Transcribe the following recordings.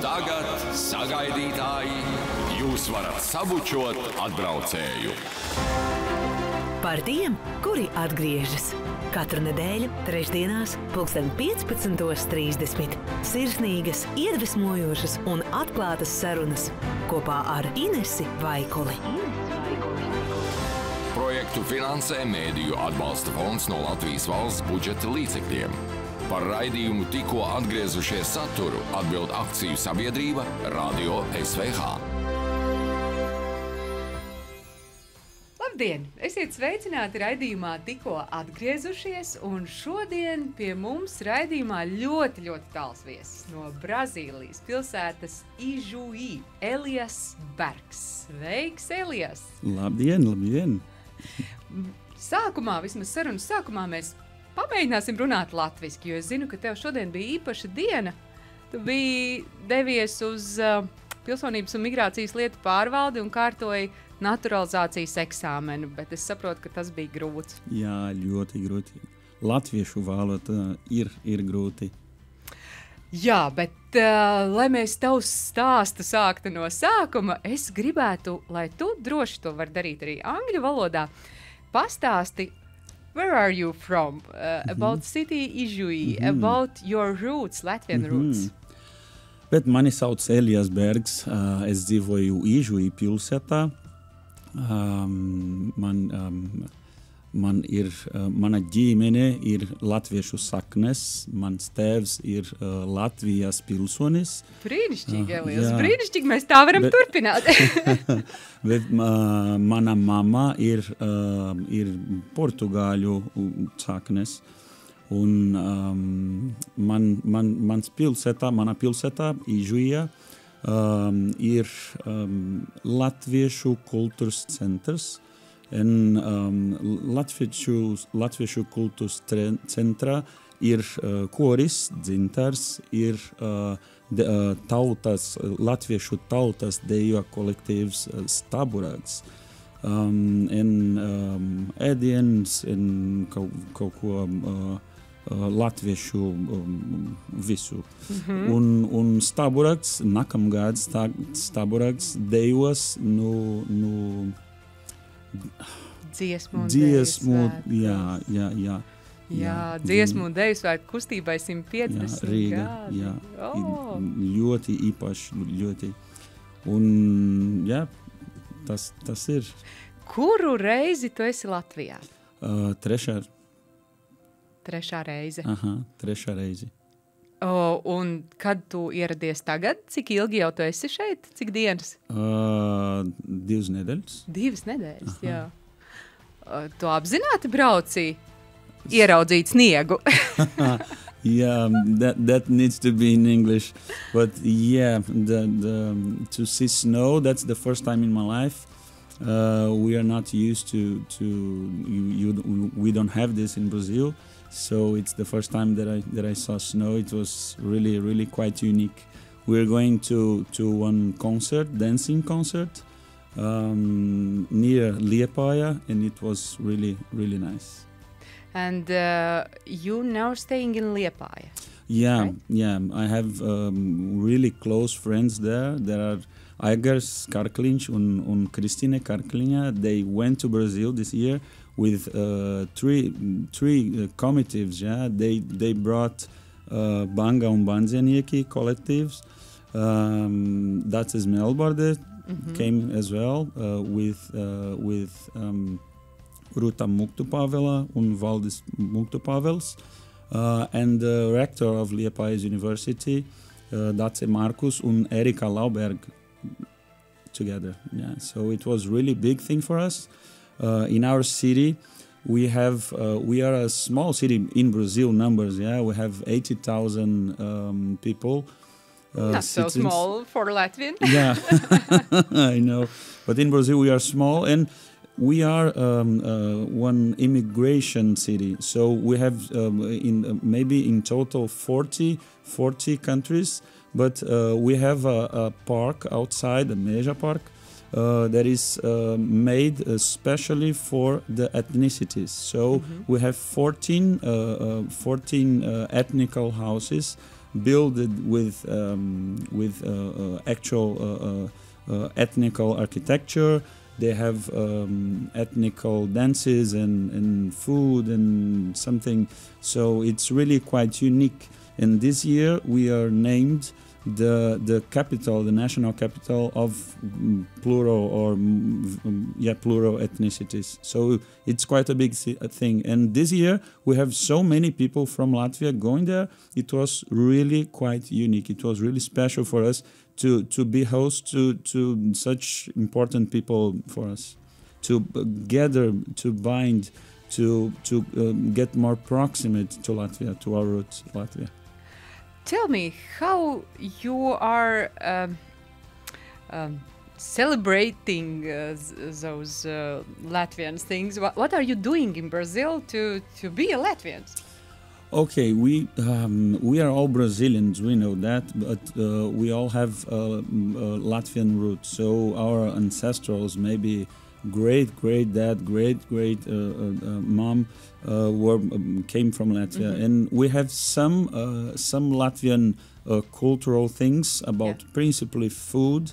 tagad, sagaidītāji, jūs varat sabučot atbraucēju. Par tiem, kuri atgriežas. Katru nedēļu, trešdienās, 15:30. Sirsnīgas, iedvesmojošas un atklātas sarunas kopā ar Inesi Vaikuli. Projektu finansē Mēdīju atbalsta fonds no Latvijas valsts budžeta līdzekļiem. Par raidījumu tikko atgriezušies saturu atbild akciju sabiedrība Radio SVH. Labdien! Esiet sveicināti raidījumā tikko atgriezušies, un šodien pie mums raidījumā ļoti tāls viesis no Brazīlijas pilsētas Ijuí, Elias Bergs. Sveiks, Elias! Labdien! Sākumā, vismaz sarunas sākumā, mēs pamēģināsim runāt latviski, jo es zinu, ka tev šodien bija īpaša diena. Tu biji devies uz pilsonības un migrācijas lietu pārvaldi un kārtoji naturalizācijas eksāmenu, bet es saprotu, ka tas bija grūts. Jā, ļoti grūti. Latviešu valoda ir grūti. Jā, bet lai mēs tavu stāstu sāktu no sākuma, es gribētu, lai tu droši to var darīt arī angļu valodā, pastāsti, where are you from? About city Ijuí, about your roots, Latvian roots. Bet mani sauc Elias Bergs, es dzīvoju Ijuí pilsētā. Mana ģimene ir latviešu saknes, mans tēvs ir Latvijas pilsonis. Brīnišķīgi, Elias, brīnišķīgi, mēs tā varam turpināt. Bet mana mama ir portugāļu saknes, un mana pilsētā Ijuijā ir latviešu kultūras centrs. Un latviešu kultūras centrā ir koris, dzintars, ir latviešu tautas dejo kolektīvs Staburāts. Ēdiens un kaut ko latviešu visu. Un Staburāts, nākamgad Staburāts dejos Dziesmu, dziesmu un deju svētku kustībai 150 Rīga, gadi. Ļoti īpaši, ļoti. Un, tas ir. Kuru reizi tu esi Latvijā? Trešā reize. Trešā reize. Un kad tu ieradies tagad? Cik ilgi jau tu esi šeit? Cik dienas? 2 nedēļas. 2 nedēļas, jā. Tu apzināti brauci ieraudzīt sniegu? Yeah, that needs to be in English. But yeah, to see snow, that's the first time in my life. We are not used to we don't have this in Brazil. So it's the first time that I saw snow. It was really quite unique. We're going to one concert, dancing concert, near Liepāja, and it was really nice. And you now staying in Liepāja? Yeah, right? Yeah. I have really close friends there. There are Aigars Karkliņš and Kristine Karkliņa. They went to Brazil this year with three committees. Yeah, they brought Banga un Bandzenieki collectives. That's Melbarde came as well with Ruta Muktupavela un Valdis Muktupavels, and the rector of Liepājas University, Dace Markus and Erika Lauberg together. Yeah, so it was really big thing for us. In our city, we are a small city in Brazil numbers. Yeah, we have 80,000 people. Not so small for Latvian. Yeah, I know. But in Brazil, we are small, and we are one immigration city. So we have maybe in total 40 countries. But we have a park outside, a major park, that is made especially for the ethnicities. So we have 14 ethnical houses built with actual ethnical architecture. They have ethnical dances and food and something. So it's really quite unique. And this year we are named the capital, the national capital of plural ethnicities. So it's quite a big thing. And this year we have so many people from Latvia going there. It was really quite unique. It was really special for us to be host to such important people for us, to gather, to bind, to get more proximate to Latvia, to our roots, Latvia. Tell me how you are celebrating those Latvian things. What are you doing in Brazil to be a Latvian? Okay, we are all Brazilians, we know that, but we all have Latvian roots. So our ancestrals, maybe great-great-dad, great-great-mom came from Latvia. Mm-hmm. And we have some Latvian cultural things about principally food.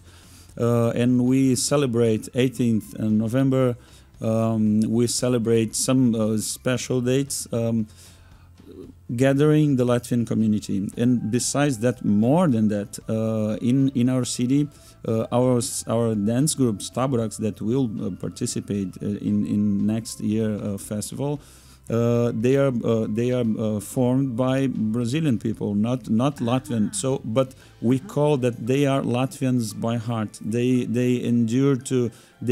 And we celebrate 18th November. We celebrate some special dates. Gathering the Latvian community, and besides that, more than that, in our city, our dance group Staburaks that will participate in next year festival, they are formed by Brazilian people, not Latvian. So, but we call that they are Latvians by heart. They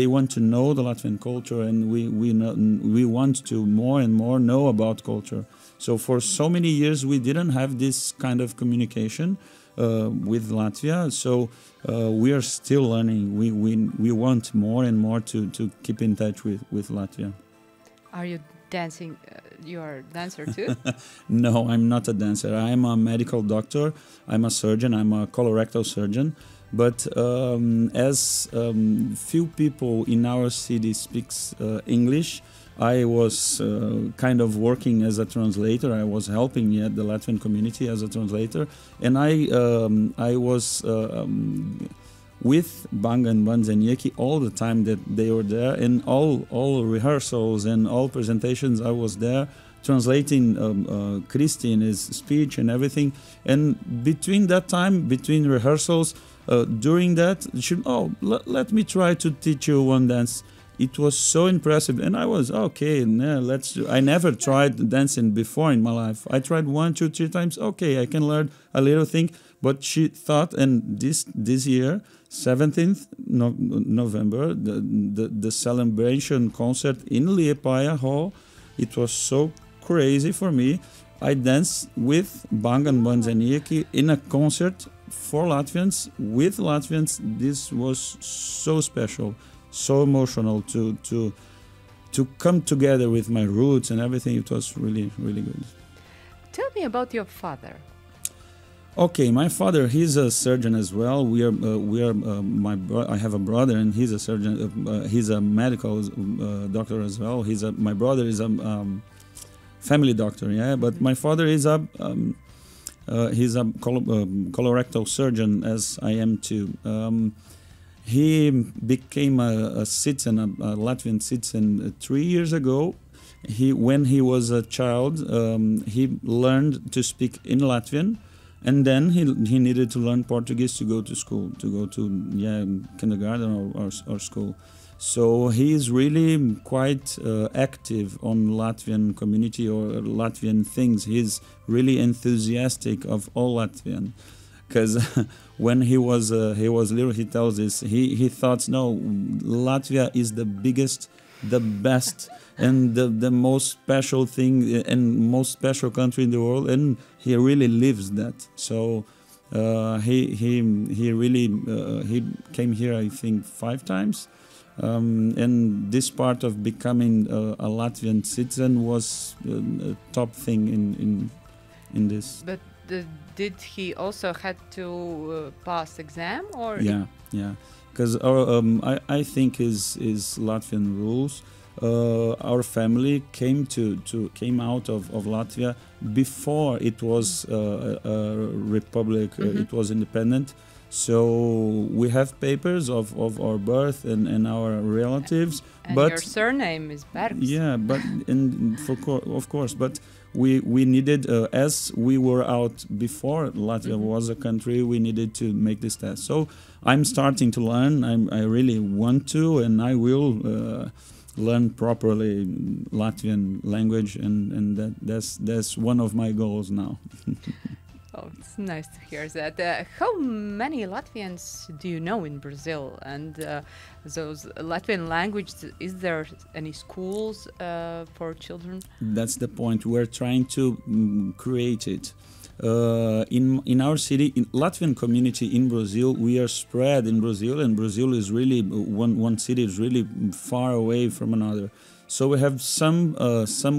want to know the Latvian culture, and we want to more and more know about culture. So for so many years we didn't have this kind of communication with Latvia. So we are still learning. We want more and more to keep in touch with Latvia. Are you dancing? You are a dancer too? No, I'm not a dancer. I'm a medical doctor. I'm a surgeon. I'm a colorectal surgeon. But as few people in our city speaks English, I was kind of working as a translator. I was helping the Latvian community as a translator, and I was with Banga and Banzanieki all the time that they were there, and all rehearsals and all presentations I was there translating Christine's speech and everything. And between that time, between rehearsals, during that, let me try to teach you one dance. It was so impressive, and I was okay. Let's do. I never tried dancing before in my life. I tried 1, 2, 3 times. Okay, I can learn a little thing. But she thought, and this year, 17th November, the celebration concert in Liepāja Hall, it was so crazy for me. I danced with Banga and Banzanieki in a concert for Latvians, with Latvians. This was so special. So emotional to come together with my roots and everything. It was really, really good. Tell me about your father. Okay, my father, he's a surgeon as well. I have a brother, and he's a surgeon. He's a medical doctor as well. My brother is a family doctor, But my father is he's a colorectal surgeon, as I am too. He became a citizen, a Latvian citizen, 3 years ago. When he was a child, he learned to speak in Latvian, and then he needed to learn Portuguese to go to school, to go to kindergarten or school. So he is really quite active on Latvian community or Latvian things. He's really enthusiastic of all Latvian. Because when he was little, he tells us he thought, no, Latvia is the biggest, the best, and the most special thing and most special country in the world, and he really lives that. So he really he came here, I think, 5 times, and this part of becoming a Latvian citizen was a top thing in this. But did he also had to pass exam or? Yeah. Because I think his Latvian rules. our family came out of Latvia before it was a republic. It was independent. So we have papers of our birth and our relatives. And but your surname is Bergs. Yeah, but of course, but we needed, as we were out before Latvia was a country, we needed to make this test. So I'm starting to learn. I really want to, and I will learn properly Latvian language, and that's one of my goals now. Oh, it's nice to hear that. How many Latvians do you know in Brazil? And those Latvian language, is there any schools for children? That's the point. We're trying to create it. In our city, in Latvian community in Brazil, we are spread in Brazil, and Brazil is really one city is really far away from another. So we have some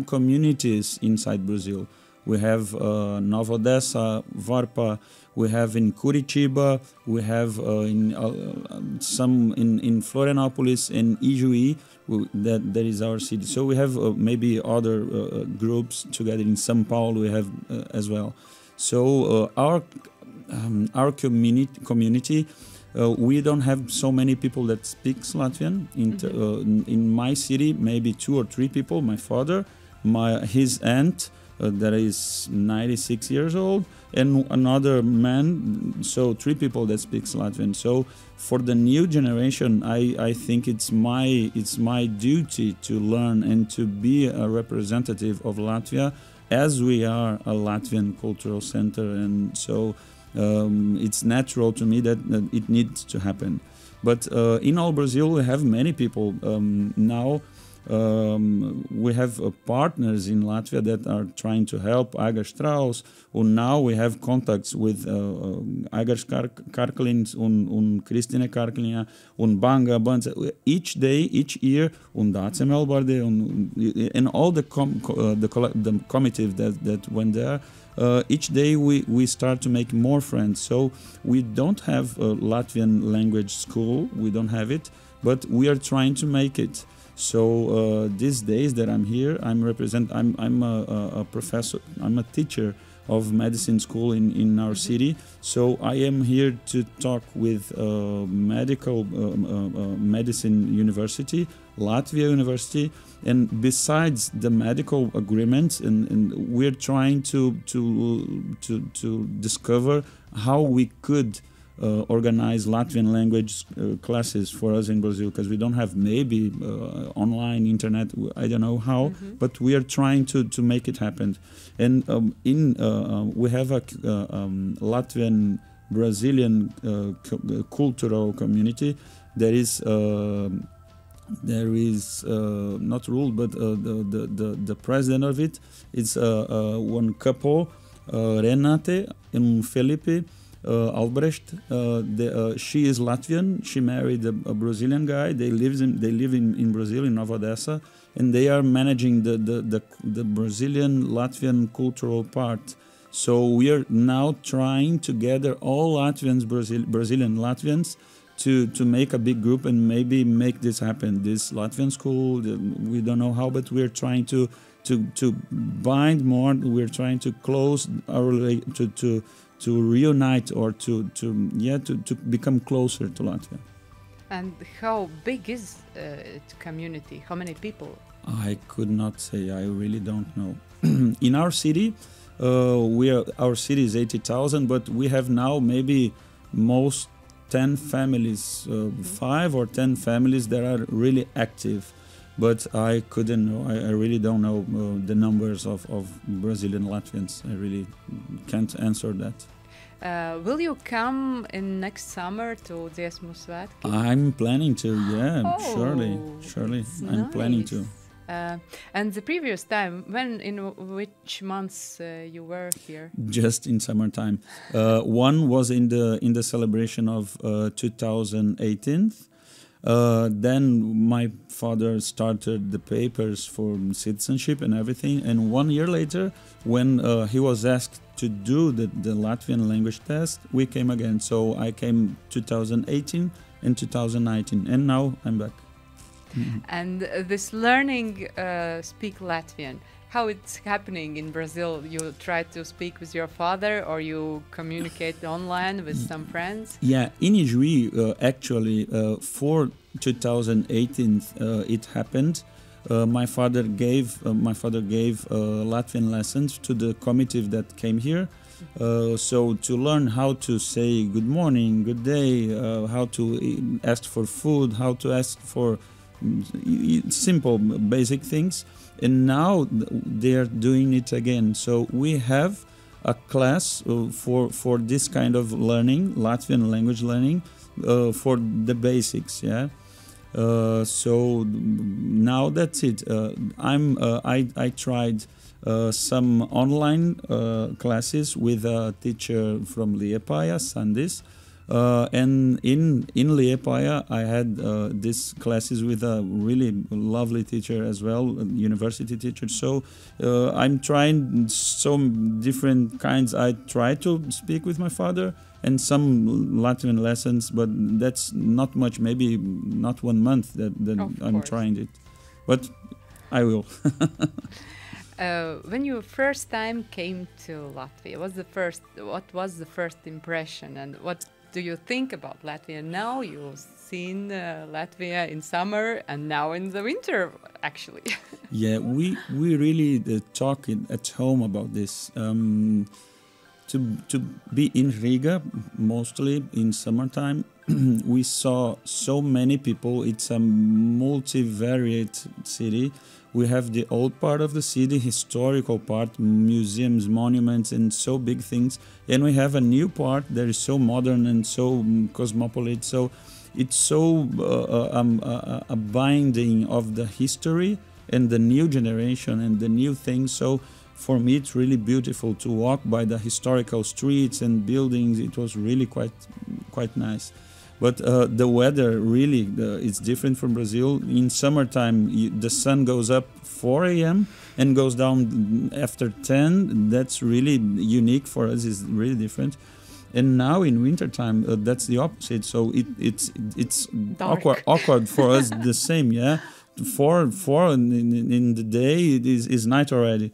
communities inside Brazil. We have Nova Odessa, Varpa. We have in Curitiba. We have some in Florianopolis and Ijuí. That is our city. So we have maybe other groups together in São Paulo. We have as well. So our community. We don't have so many people that speaks Latvian. In my city, maybe 2 or 3 people. My father, his aunt. That is 96 years old, and another man, so 3 people that speaks Latvian. So for the new generation, I think it's my duty to learn and to be a representative of Latvia, as we are a Latvian cultural center, and so it's natural to me that it needs to happen. But in all Brazil, we have many people now. We have partners in Latvia that are trying to help Aigars Strauss, and now we have contacts with Aigars Karklins and Kristine Karkliņa and Banga Bansa. Each day, each year, and Dace Melbarde and all the committee that went there. Each day we start to make more friends. So we don't have a Latvian language school. We don't have it, but we are trying to make it. So these days that I'm here, I'm a professor. I'm a teacher of medicine school in our city. So I am here to talk with medicine university, Latvia University, and besides the medical agreements, and we're trying to discover how we could organize Latvian language classes for us in Brazil, because we don't have maybe online internet. I don't know how, but we are trying to make it happen. And we have a Latvian Brazilian cultural community. There is not ruled, but the president of it is one couple, Renate and Felipe. Albrecht, she is Latvian. She married a Brazilian guy. They live in Brazil, in Nova Odessa, and they are managing the Brazilian Latvian cultural part. So we are now trying to gather all Latvians, Brazilian Latvians, to make a big group and maybe make this happen. This Latvian school, we don't know how, but we are trying to bind more. We are trying to close our to reunite or to become closer to Latvia. And how big is its community? How many people? I could not say. I really don't know. In our city, our city is 80,000, but we have now maybe most 10 families, 5 or 10 families that are really active. But I couldn't know. I really don't know the numbers of Brazilian Latvians. I really can't answer that. Will you come in next summer to Dziesmu Svētki? I'm planning to, yeah, surely. I'm planning to. And the previous time, in which months you were here? Just in summertime. One was in the celebration of 2018. Then my father started the papers for citizenship and everything, and 1 year later, when he was asked to do the Latvian language test, we came again. So I came 2018 and 2019, and now I'm back. And this learning speak Latvian, how it's happening in Brazil? You try to speak with your father, or you communicate online with some friends? Yeah, initially, actually, for 2018, it happened. My father gave Latvian lessons to the committee that came here. So to learn how to say good morning, good day, how to ask for food, how to ask for simple, basic things. And now they are doing it again. So we have a class for this kind of learning, Latvian language learning, for the basics. Yeah. So now that's it. I tried some online classes with a teacher from Liepāja, Sandis. And in Liepāja, I had these classes with a really lovely teacher as well, a university teacher. So I'm trying some different kinds. I try to speak with my father and some Latvian lessons, but that's not much, maybe not 1 month that I'm trying it. But I will. When you first time came to Latvia, what was the first impression, and what do you think about Latvia now? You've seen Latvia in summer and now in the winter, actually. Yeah, we really talk at home about this. To be in Riga, mostly in summertime, we saw so many people. It's a multivariate city. We have the old part of the city, historical part, museums, monuments, and so big things. And we have a new part that is so modern and so cosmopolitan. So it's so a binding of the history and the new generation and the new things. So for me, it's really beautiful to walk by the historical streets and buildings. It was really quite nice. But the weather really is different from Brazil. In summertime, the sun goes up 4 a.m. and goes down after 10. That's really unique for us. It's really different. And now in wintertime, that's the opposite. So it's awkward for us. The same, yeah. 4 in the day it is night already.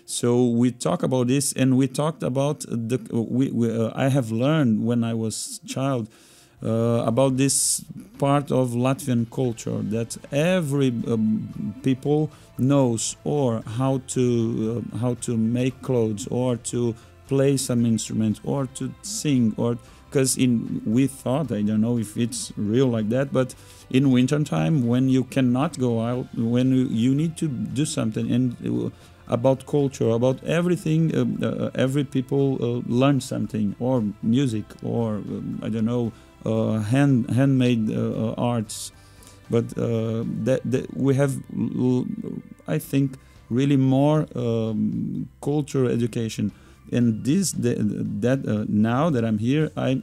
So we talk about this, and we talked about I have learned when I was a child. About this part of Latvian culture that every people knows, or how to make clothes, or to play some instrument, or to sing, or because we thought, I don't know if it's real like that, but in wintertime when you cannot go out, when you need to do something, and about culture, about everything, every people learn something, or music, or I don't know. Handmade arts, but that we have, I think, really more cultural education. And now that I'm here, I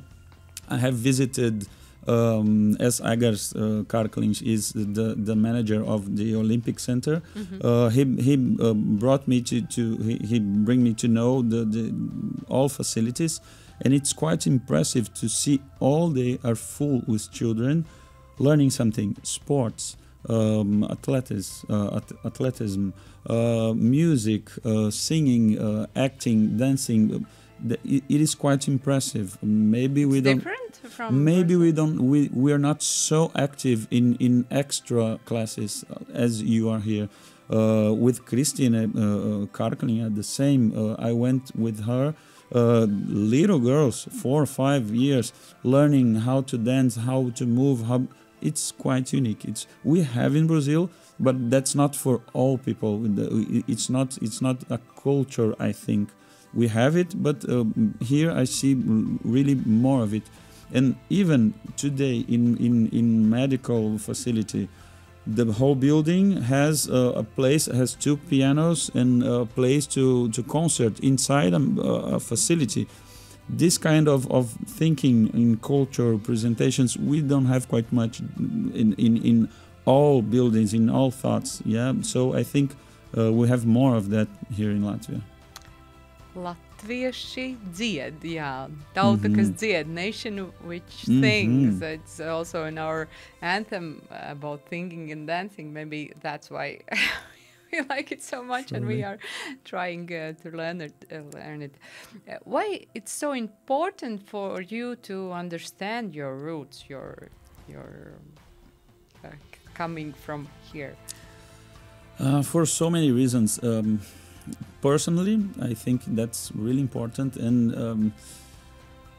have visited as Agars Karklins is the manager of the Olympic Center. Mm-hmm. He brought me he bring me to know the all facilities. And it's quite impressive to see all they are full with children learning something, sports, athleticism, music, singing, acting, dancing. It is quite impressive. Maybe we don't. Different from. Maybe we are not so active in extra classes as you are here. With Christine Karklina, the same. I went with her. Little girls, 4 or 5 years, learning how to dance, how to move. It's quite unique. We have in Brazil, but that's not for all people. It's not a culture, I think. We have it, but here I see really more of it. And even today in medical facility, the whole building has a place, has 2 pianos and a place to concert inside a facility. This kind of thinking in culture presentations, we don't have quite much in all buildings, in all thoughts. Yeah, so I think we have more of that here in Latvia. latvieši dzied, jā. Tauta, kas dzied, nation which sings. It's also in our anthem about singing and dancing. Maybe that's why we like it so much, and we are trying to learn it. Why it's so important for you to understand your roots, your coming from here? For so many reasons. Personally, I think that's really important, and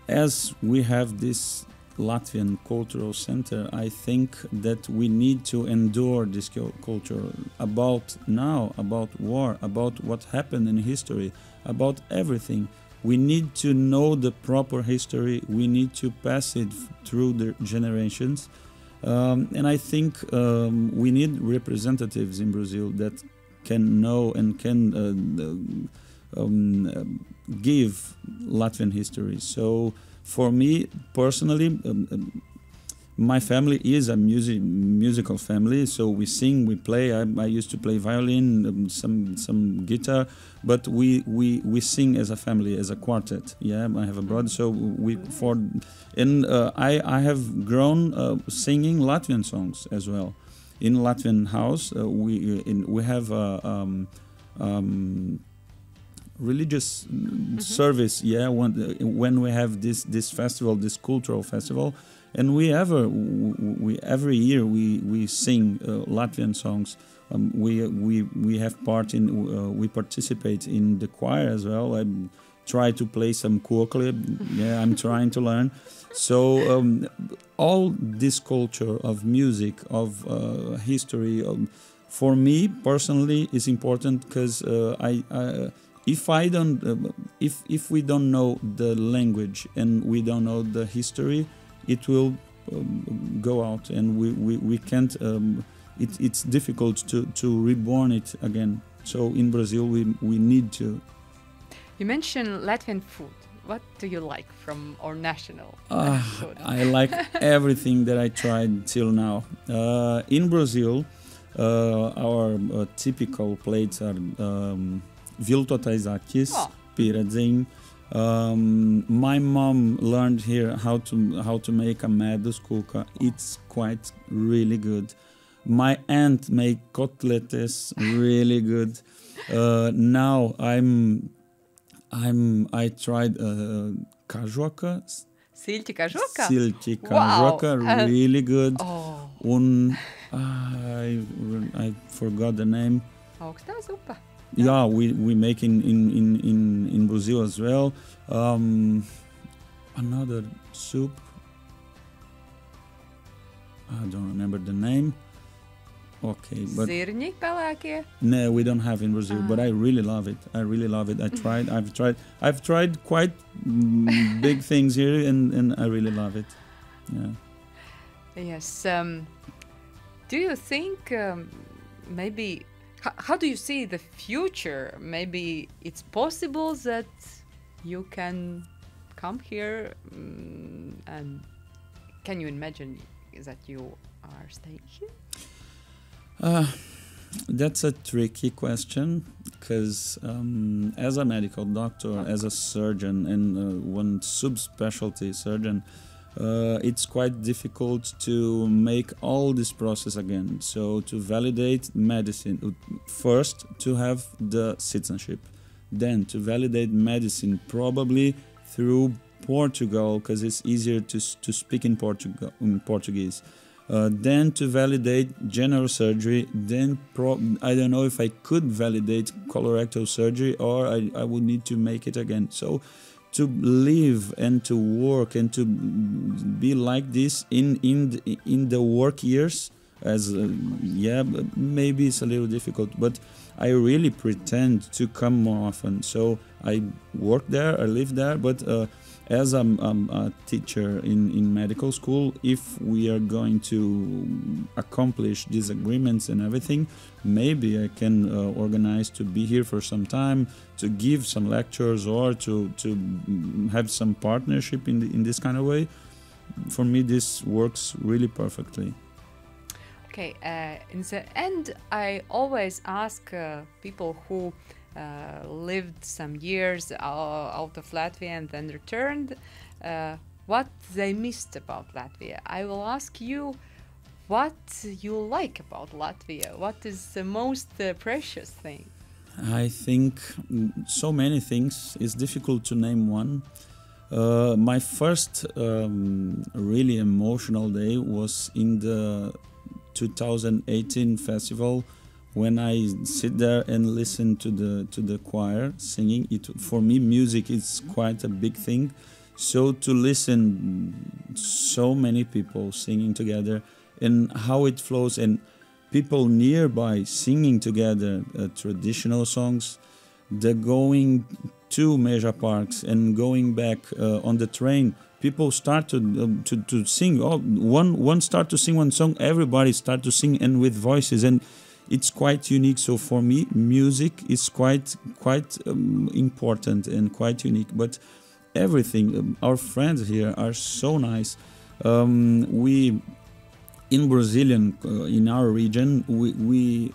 as we have this Latvian Cultural Center, I think that we need to endure this culture about now, about war, about what happened in history, about everything. We need to know the proper history. We need to pass it through the generations. And I think we need representatives in Brazil that can know and can give Latvian history. So for me personally, my family is a musical family, so we sing, we play. I used to play violin, some guitar, but we sing as a family, as a quartet. Yeah, I have a brother, so I have grown singing Latvian songs as well. In Latvian house, we have religious service, when we have this festival, this cultural festival, and we every year we sing Latvian songs. We have part in we participate in the choir as well. I try to play some kokli. I'm trying to learn. So all this culture of music, of history, for me personally is important, because if we don't know the language and we don't know the history, it will go out, and we can't. It's difficult to reborn it again. So in Brazil, we need to. You mentioned Latvian food. What do you like from our national food? I like everything that I tried till now. In Brazil, our typical plates are viltotais, pieredzinho. My mom learned here how to make a medus kuka. It's quite really good. My aunt make kotletes really good. Now I tried kažoka. Silti kažoka? Silti kažoka, really good. Oh. I forgot the name. Augstā zupa. Yeah, we make in Brazil as well. Another soup. I don't remember the name. Okay, but Zirņi pelēkie? No, we don't have in Brazil, but I really love it. I've tried quite big things here, and I really love it. Yeah. Yes. Do you think maybe? How do you see the future? Maybe it's possible that you can come here, and can you imagine that you are staying here? That's a tricky question, because as a medical doctor, as a surgeon, and one subspecialty surgeon, it's quite difficult to make all this process again. So to validate medicine, first to have the citizenship, then to validate medicine probably through Portugal, because it's easier to speak in Portuguese. Then to validate general surgery, then I don't know if I could validate colorectal surgery, or I would need to make it again. So to live and to work and to be like this in the work years, as maybe it's a little difficult, but I really pretend to come more often. So I work there, I live there, but as a teacher in medical school, if we are going to accomplish these agreements and everything, maybe I can organize to be here for some time, to give some lectures, or to have some partnership in this kind of way. For me, this works really perfectly. Okay, in the end, I always ask people who lived some years out of Latvia and then returned, what they missed about Latvia. I will ask you what you like about Latvia. What is the most precious thing? I think so many things. It's difficult to name one. My first really emotional day was in the 2018 festival, when I sit there and listen to the choir singing. For me, music is quite a big thing. So to listen so many people singing together and how it flows, and people nearby singing together traditional songs, the going to major parks and going back on the train, people start to sing. One start to sing one song, everybody start to sing, and with voices, and it's quite unique. So for me, music is quite important and quite unique. But everything, our friends here are so nice. We in Brazilian, in our region, we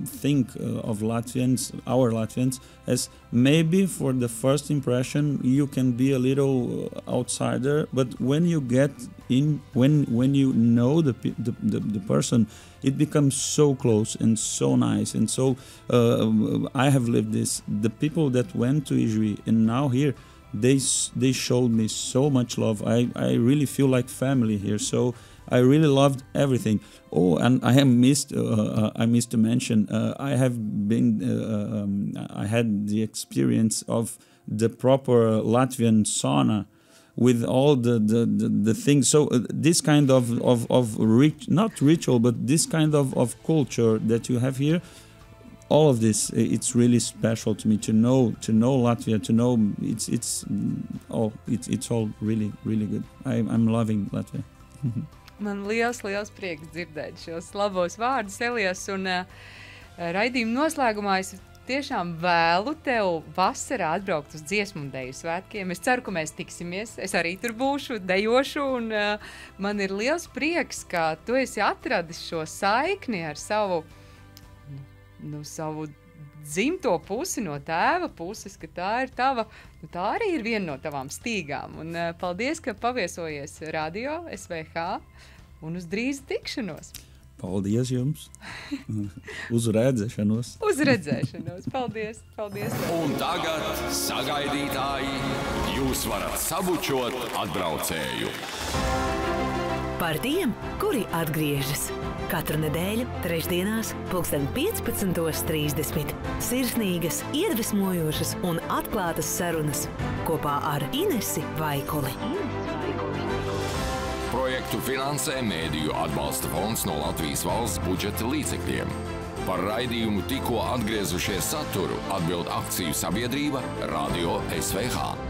think of Latvians, our Latvians, as maybe for the first impression you can be a little outsider, but when you get in, when you know the person, it becomes so close and so nice. And so I have lived this. The people that went to Ijuí and now here, they showed me so much love. I really feel like family here. So I really loved everything. Oh, and I missed to mention, I had the experience of the proper Latvian sauna with all the things. So this kind of not ritual, but this kind of culture that you have here, all of this, it's really special to me to know Latvia, to know it's all really, really good. I'm loving Latvia. Man liels prieks dzirdēt šos labos vārdus, Elias, un raidījuma noslēgumā es tiešām vēlu tev vasarā atbraukt uz dziesmu un deju svētkiem. Es ceru, ka mēs tiksimies, es arī tur būšu, dejošu, un man ir liels prieks, ka tu esi atradis šo saikni ar savu dzimto pusi, no tēva puses, ka tā arī ir viena no tavām stīgām. Un paldies, ka paviesojies radio SVH, un uz drīz tikšanos. Paldies jums. Uz redzēšanos. Uz redzēšanos. Paldies. Un tagad, sagaidītāji, jūs varat sabučot atbraucēju. Par tiem, kuri atgriežas. Katru nedēļu, trešdienās, 15:30. Sirsnīgas, iedvesmojošas un atklātas sarunas kopā ar Inesi Vaikuli. Projektu finansē Mēdīju atbalsta fonds no Latvijas valsts budžeta līdzekļiem. Par raidījumu tikko atgriezušies saturu atbild akciju sabiedrība Radio SVH.